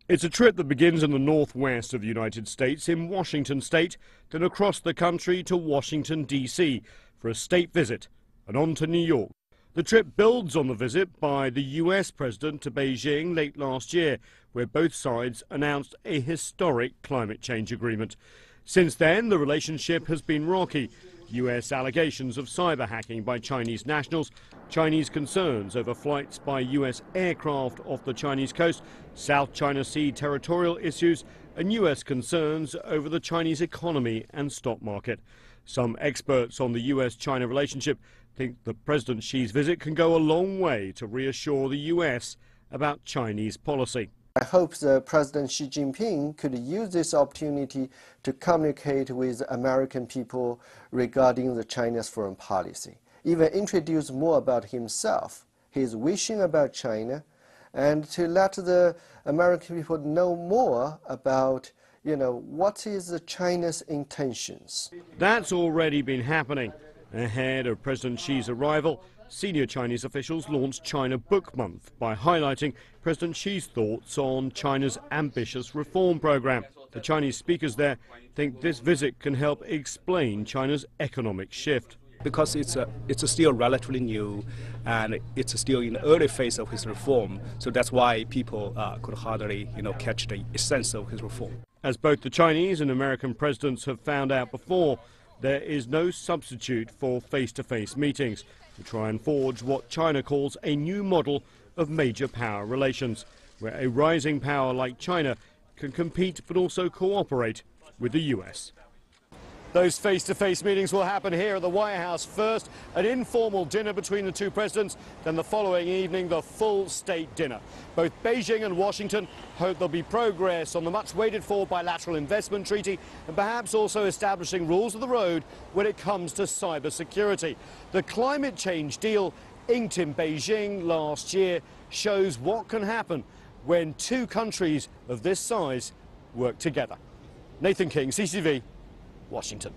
It's a trip that begins in the northwest of the United States in Washington state, then across the country to Washington, D.C. for a state visit and on to New York. The trip builds on the visit by the U.S. president to Beijing late last year, where both sides announced a historic climate change agreement. Since then, the relationship has been rocky. U.S. allegations of cyber hacking by Chinese nationals, Chinese concerns over flights by U.S. aircraft off the Chinese coast, South China Sea territorial issues, and U.S. concerns over the Chinese economy and stock market. Some experts on the U.S.-China relationship think that President Xi's visit can go a long way to reassure the U.S. about Chinese policy. I hope that President Xi Jinping could use this opportunity to communicate with American people regarding the China's foreign policy, even introduce more about himself, his vision about China, and to let the American people know more about, what is China's intentions. That's already been happening. Ahead of President Xi's arrival, senior Chinese officials launched China Book Month by highlighting President Xi's thoughts on China's ambitious reform program. The Chinese speakers there think this visit can help explain China's economic shift. Because it's still relatively new and it's still in the early phase of his reform, so that's why people could hardly catch the essence of his reform. As both the Chinese and American presidents have found out before, there is no substitute for face-to-face meetings to try and forge what China calls a new model of major power relations, where a rising power like China can compete but also cooperate with the US. Those face-to-face meetings will happen here at the White House first, an informal dinner between the two presidents, then the following evening the full state dinner. Both Beijing and Washington hope there'll be progress on the much-waited-for bilateral investment treaty and perhaps also establishing rules of the road when it comes to cybersecurity. The climate change deal inked in Beijing last year shows what can happen when two countries of this size work together. Nathan King, CCTV, Washington.